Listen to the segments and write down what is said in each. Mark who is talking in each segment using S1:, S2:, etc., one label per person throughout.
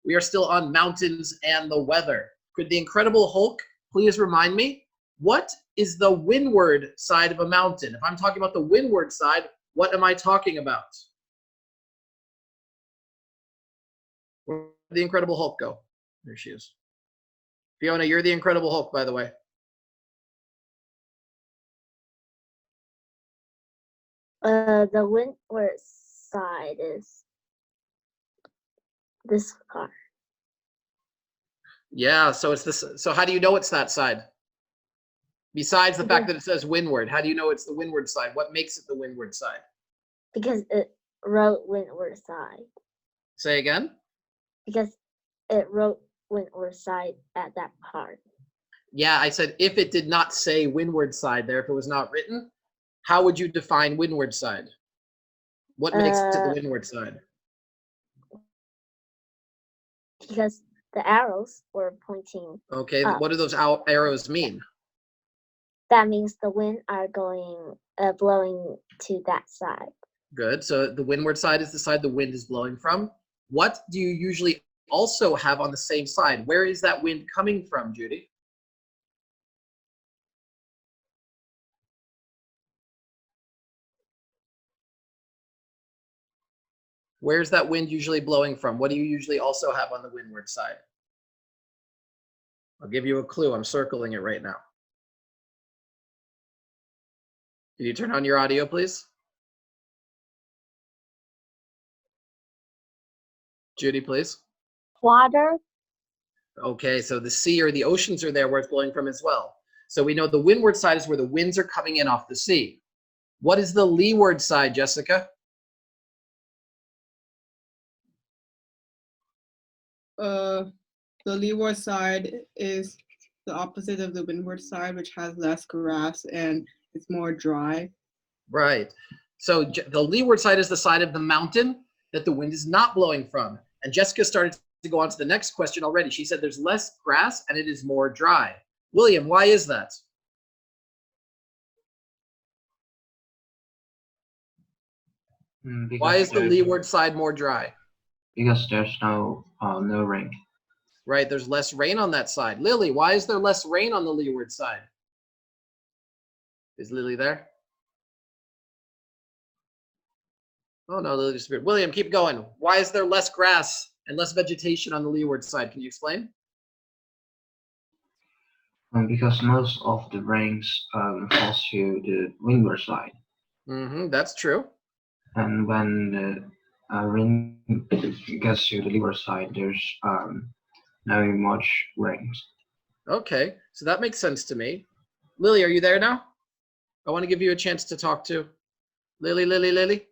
S1: We are still on mountains and the weather. Could the Incredible Hulk please remind me, what is the windward side of a mountain? If I'm talking about the windward side, what am I talking about? Where did the Incredible Hulk go? There she is. Fiona, you're the Incredible Hulk, by the way.
S2: The windward side is this car.
S1: Yeah, so it's this. So how do you know it's that side? Besides the fact that it says windward, how do you know it's the windward side? What makes it the windward side?
S2: Because it wrote windward side.
S1: Say again?
S2: Because it wrote windward side at that part.
S1: Yeah, I said if it did not say windward side there, if it was not written, how would you define windward side? What makes it the windward side?
S2: Because the arrows were pointing
S1: Okay,
S2: up.
S1: what do those arrows mean?
S2: That means the wind are going blowing to that side.
S1: Good. So the windward side is the side the wind is blowing from. What do you usually also have on the same side? Where is that wind coming from, Judy? Where's that wind usually blowing from? What do you usually also have on the windward side? I'll give you a clue. I'm circling it right now. Can you turn on your audio, please? Judy, please.
S2: Water.
S1: Okay, so the sea or the oceans are there where it's blowing from as well. So we know the windward side is where the winds are coming in off the sea. What is the leeward side, Jessica?
S3: The leeward side is the opposite of the windward side, which has less grass and it's more dry.
S1: Right. So the leeward side is the side of the mountain that the wind is not blowing from. And Jessica started to go on to the next question already. She said there's less grass and it is more dry. William, why is that? Why is the leeward side more dry?
S4: Because there's no rain.
S1: Right, there's less rain on that side. Lily, why is there less rain on the leeward side? Is Lily there? Oh no, Lily disappeared. William, keep going. Why is there less grass and less vegetation on the leeward side? Can you explain?
S4: Because most of the rains falls to the windward side.
S1: That's true.
S4: And when the rain gets to the leeward side, there's not much rain.
S1: Okay, so that makes sense to me. Lily, are you there now? I want to give you a chance to talk to Lily. Can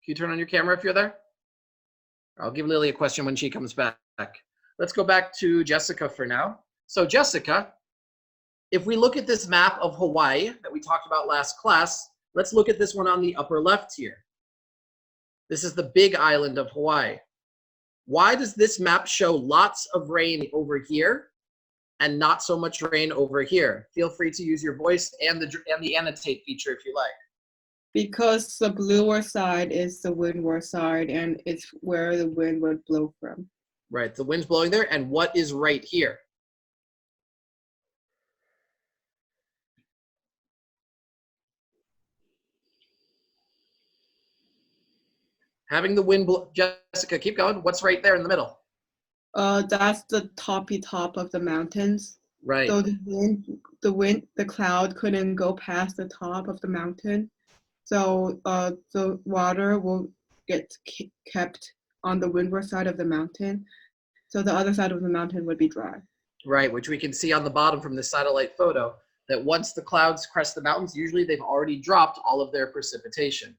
S1: you turn on your camera if you're there? I'll give Lily a question when she comes back. Let's go back to Jessica for now. So Jessica, if we look at this map of Hawaii that we talked about last class, let's look at this one on the upper left here. This is the big island of Hawaii. Why does this map show lots of rain over here and not so much rain over here? Feel free to use your voice and the annotate feature if you like.
S3: Because the leeward side is the windward side and it's where the wind would blow from.
S1: Right, the wind's blowing there, and what is right here? Having the wind blow, Jessica, keep going. What's right there in the middle?
S3: That's the toppy top of the mountains.
S1: Right.
S3: So the cloud couldn't go past the top of the mountain. So the water will get kept on the windward side of the mountain. So the other side of the mountain would be dry.
S1: Right, which we can see on the bottom from the satellite photo, that once the clouds crest the mountains, usually they've already dropped all of their precipitation.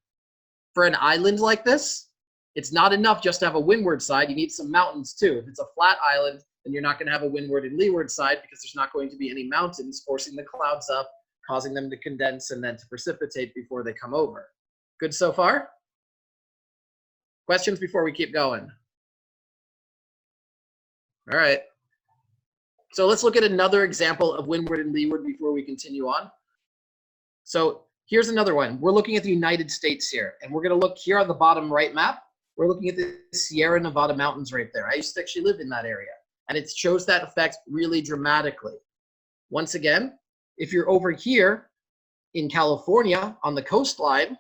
S1: For an island like this, it's not enough just to have a windward side. You need some mountains too. If it's a flat island, then you're not going to have a windward and leeward side because there's not going to be any mountains forcing the clouds up, causing them to condense and then to precipitate before they come over. Good so far? Questions before we keep going? All right. So let's look at another example of windward and leeward before we continue on. So here's another one. We're looking at the United States here, and we're going to look here on the bottom right map. We're looking at the Sierra Nevada mountains right there. I used to actually live in that area, and it shows that effect really dramatically. Once again, if you're over here in California on the coastline,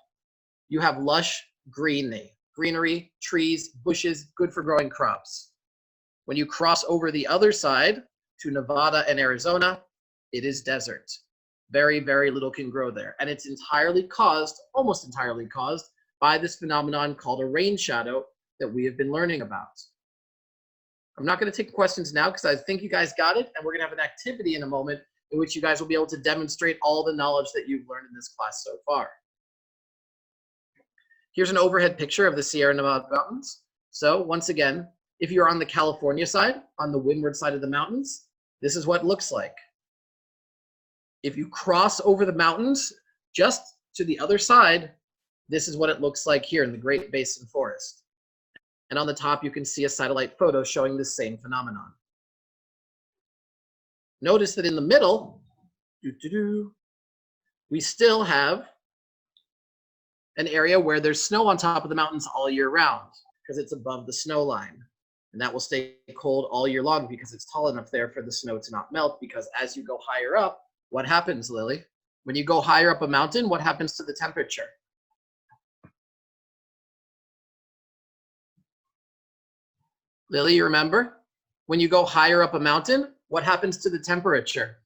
S1: you have lush greenery, trees, bushes, good for growing crops. When you cross over the other side to Nevada and Arizona, it is desert. Very, very little can grow there. And it's almost entirely caused by this phenomenon called a rain shadow that we have been learning about. I'm not going to take questions now because I think you guys got it, and we're going to have an activity in a moment in which you guys will be able to demonstrate all the knowledge that you've learned in this class so far. Here's an overhead picture of the Sierra Nevada mountains. So once again, if you're on the California side, on the windward side of the mountains, this is what it looks like. If you cross over the mountains just to the other side, this is what it looks like here in the Great Basin Forest. And on the top, you can see a satellite photo showing the same phenomenon. Notice that in the middle, we still have an area where there's snow on top of the mountains all year round because it's above the snow line. And that will stay cold all year long because it's tall enough there for the snow to not melt, because as you go higher up, what happens, Lily? When you go higher up a mountain, what happens to the temperature? Lily, you remember? When you go higher up a mountain, what happens to the temperature?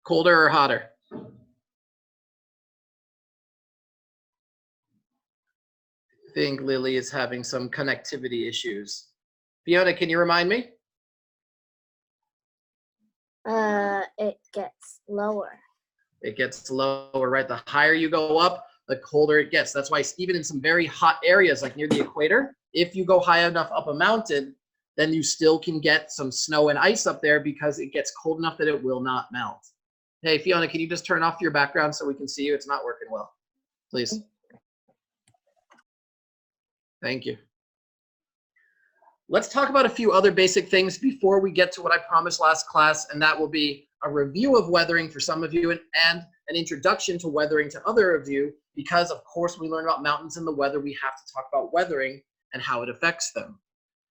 S1: Colder or hotter? I think Lily is having some connectivity issues. Fiona, can you remind me?
S2: It gets lower.
S1: It gets lower, right? The higher you go up, the colder it gets. That's why even in some very hot areas like near the equator, if you go high enough up a mountain, then you still can get some snow and ice up there because it gets cold enough that it will not melt. Hey, Fiona, can you just turn off your background so we can see you? It's not working well, please. Thank you. Let's talk about a few other basic things before we get to what I promised last class, and that will be a review of weathering for some of you and an introduction to weathering to other of you, because of course when we learn about mountains and the weather, we have to talk about weathering and how it affects them.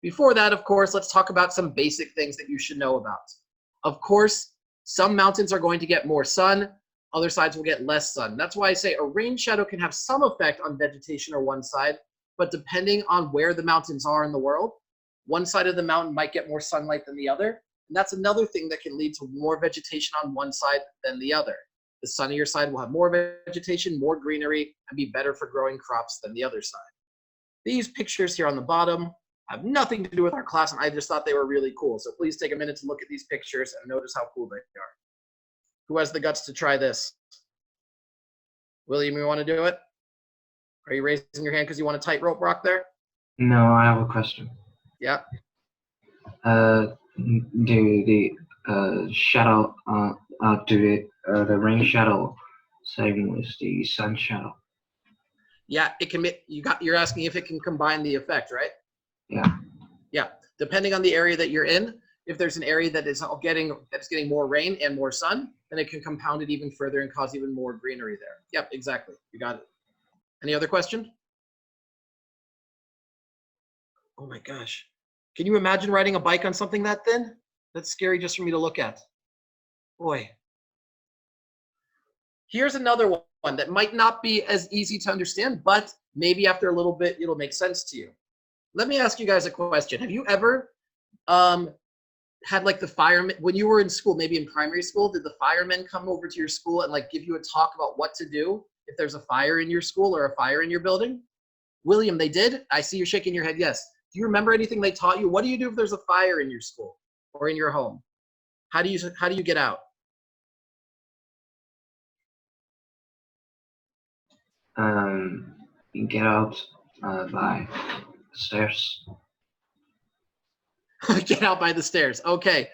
S1: Before that, of course, let's talk about some basic things that you should know about. Of course, some mountains are going to get more sun, other sides will get less sun. That's why I say a rain shadow can have some effect on vegetation or one side, but depending on where the mountains are in the world, one side of the mountain might get more sunlight than the other. And that's another thing that can lead to more vegetation on one side than the other. The sunnier side will have more vegetation, more greenery, and be better for growing crops than the other side. These pictures here on the bottom have nothing to do with our class, and I just thought they were really cool. So please take a minute to look at these pictures and notice how cool they are. Who has the guts to try this? William, you want to do it? Are you raising your hand because you want a tightrope rock there?
S4: No, I have a question.
S1: Yeah.
S4: The shadow, the rain shadow same with the sun shadow?
S1: Yeah, it can be. You're asking if it can combine the effect, right?
S4: Yeah.
S1: Yeah. Depending on the area that you're in, if there's an area that is getting more rain and more sun, then it can compound it even further and cause even more greenery there. Yep, exactly. You got it. Any other question? Oh my gosh. Can you imagine riding a bike on something that thin? That's scary just for me to look at. Boy. Here's another one that might not be as easy to understand, but maybe after a little bit, it'll make sense to you. Let me ask you guys a question. Have you ever had like the firemen, when you were in school, maybe in primary school, did the firemen come over to your school and like give you a talk about what to do if there's a fire in your school or a fire in your building? William, they did? I see you're shaking your head, yes. Do you remember anything they taught you? What do you do if there's a fire in your school or in your home? How do you get out?
S4: You get out by stairs.
S1: Get out by the stairs. Okay.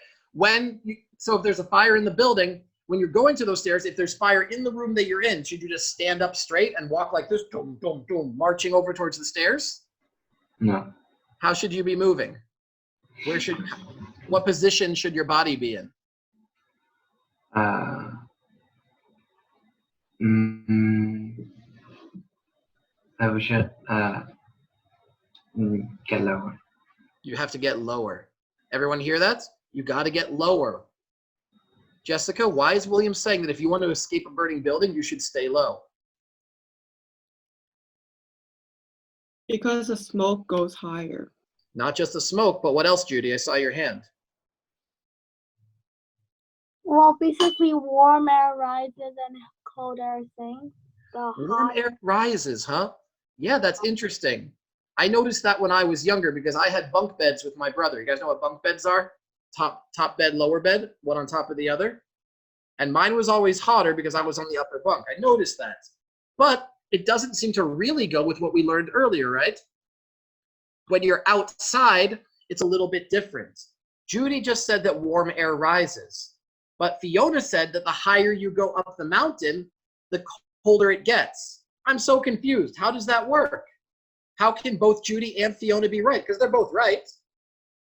S1: So if there's a fire in the building, when you're going to those stairs, if there's fire in the room that you're in, should you just stand up straight and walk like this, boom, boom, boom, marching over towards the stairs?
S4: No.
S1: How should you be moving? What position should your body be in?
S4: We should get lower.
S1: You have to get lower. Everyone hear that? You got to get lower. Jessica, why is William saying that if you want to escape a burning building, you should stay low?
S3: Because the smoke goes higher.
S1: Not just the smoke, but what else, Judy? I saw your hand.
S5: Well, basically, warm air rises and cold air sinks.
S1: Warm air rises, huh? Yeah, that's interesting. I noticed that when I was younger because I had bunk beds with my brother. You guys know what bunk beds are? Top bed, lower bed, one on top of the other. And mine was always hotter because I was on the upper bunk. I noticed that. But it doesn't seem to really go with what we learned earlier, right? When you're outside, it's a little bit different. Judy just said that warm air rises. But Fiona said that the higher you go up the mountain, the colder it gets. I'm so confused. How does that work? How can both Judy and Fiona be right? Because they're both right.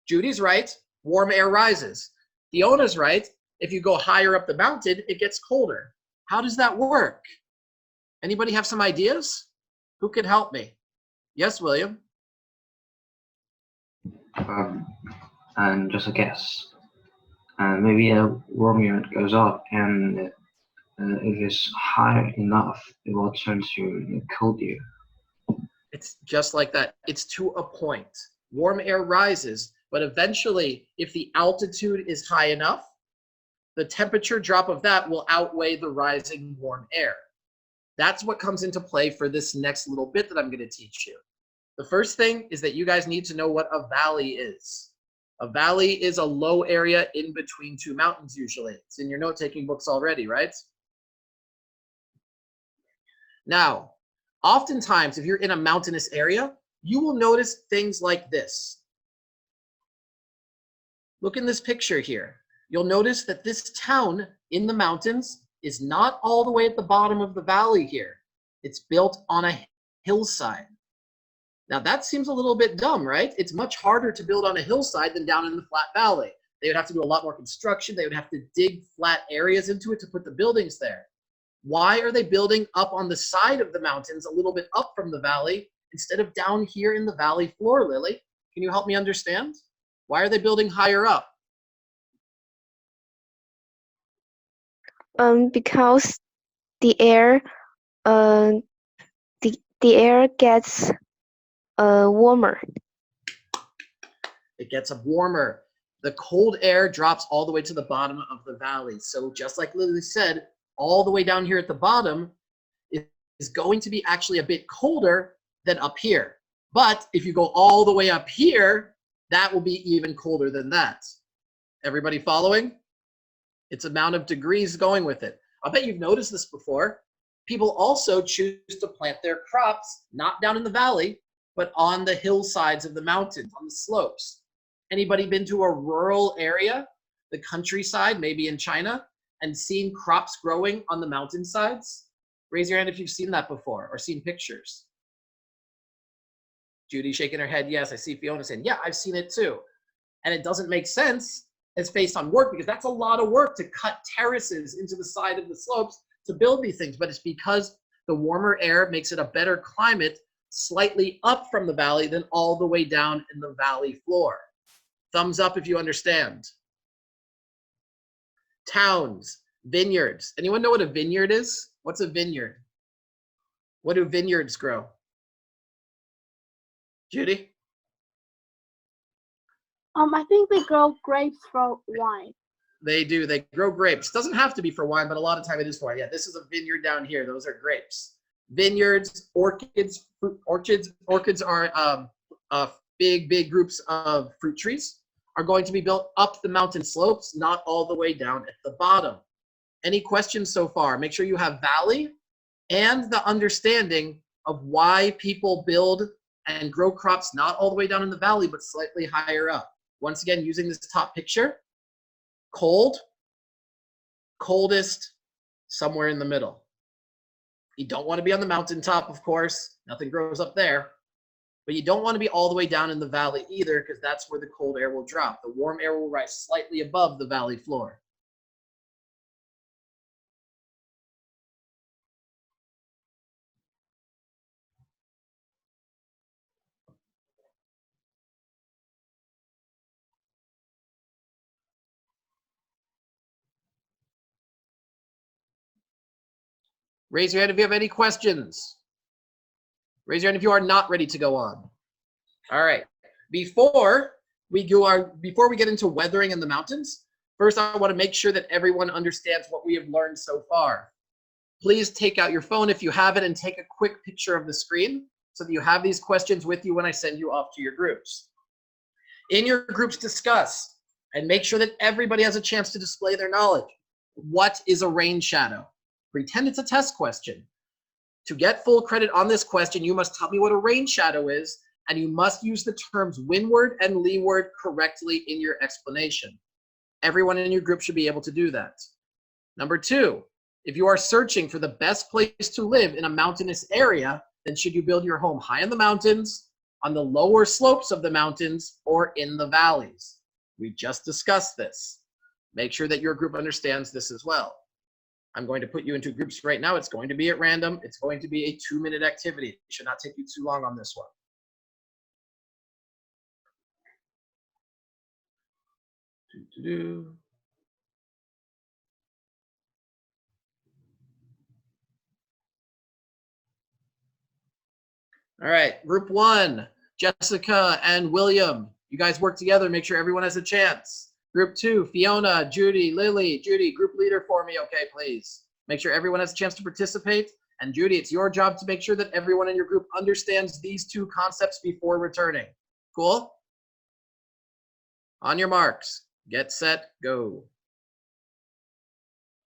S1: Judy's right. Warm air rises. Fiona's right. If you go higher up the mountain, it gets colder. How does that work? Anybody have some ideas? Who can help me? Yes, William?
S4: And just a guess. Maybe a warm unit goes up, and if it's high enough, it will turn to cold air.
S1: It's just like that. It's to a point. Warm air rises, but eventually, if the altitude is high enough, the temperature drop of that will outweigh the rising warm air. That's what comes into play for this next little bit that I'm going to teach you. The first thing is that you guys need to know what a valley is. A valley is a low area in between two mountains usually. It's in your note-taking books already, right? Now, oftentimes, if you're in a mountainous area, you will notice things like this. Look in this picture here. You'll notice that this town in the mountains is not all the way at the bottom of the valley here. It's built on a hillside. Now that seems a little bit dumb, right? It's much harder to build on a hillside than down in the flat valley. They would have to do a lot more construction. They would have to dig flat areas into it to put the buildings there. Why are they building up on the side of the mountains a little bit up from the valley instead of down here in the valley floor, Lily? Can you help me understand? Why are they building higher up?
S6: Because the air the air gets warmer.
S1: It gets warmer. The cold air drops all the way to the bottom of the valley. So just like Lily said, all the way down here at the bottom is going to be actually a bit colder than up here. But if you go all the way up here, that will be even colder than that. Everybody following? It's amount of degrees going with it. I bet you've noticed this before. People also choose to plant their crops not down in the valley, but on the hillsides of the mountains, on the slopes. Anybody been to a rural area, the countryside, maybe in China, and seen crops growing on the mountainsides? Raise your hand if you've seen that before or seen pictures. Judy shaking her head, yes. I see Fiona saying, yeah, I've seen it too. And it doesn't make sense as based on work because that's a lot of work to cut terraces into the side of the slopes to build these things. But it's because the warmer air makes it a better climate slightly up from the valley than all the way down in the valley floor. Thumbs up if you understand. Towns, vineyards. Anyone know what a vineyard is? What's a vineyard? What do vineyards grow? Judy?
S5: I think they grow grapes for wine.
S1: They do. They grow grapes. Doesn't have to be for wine, but a lot of time it is for wine. Yeah, this is a vineyard down here. Those are grapes. Vineyards, orchids, fruit orchids. Orchids are big groups of fruit trees are going to be built up the mountain slopes, not all the way down at the bottom. Any questions so far? Make sure you have valley and the understanding of why people build and grow crops not all the way down in the valley, but slightly higher up. Once again, using this top picture, cold, coldest, somewhere in the middle. You don't want to be on the mountaintop, of course. Nothing grows up there. But you don't want to be all the way down in the valley either, because that's where the cold air will drop. The warm air will rise slightly above the valley floor. Raise your hand if you have any questions. Raise your hand if you are not ready to go on. All right. Before we get into weathering in the mountains, first I want to make sure that everyone understands what we have learned so far. Please take out your phone if you have it and take a quick picture of the screen so that you have these questions with you when I send you off to your groups. In your groups, discuss and make sure that everybody has a chance to display their knowledge. What is a rain shadow? Pretend it's a test question. To get full credit on this question, you must tell me what a rain shadow is, and you must use the terms windward and leeward correctly in your explanation. Everyone in your group should be able to do that. Number 2, if you are searching for the best place to live in a mountainous area, then should you build your home high in the mountains, on the lower slopes of the mountains, or in the valleys? We just discussed this. Make sure that your group understands this as well. I'm going to put you into groups right now. It's going to be at random. It's going to be a 2-minute activity. It should not take you too long on this one. All right, group 1, Jessica and William. You guys work together. Make sure everyone has a chance. Group 2, Fiona, Judy, Lily. Judy, group leader for me, okay, please. Make sure everyone has a chance to participate. And Judy, it's your job to make sure that everyone in your group understands these 2 concepts before returning. Cool? On your marks, get set, go.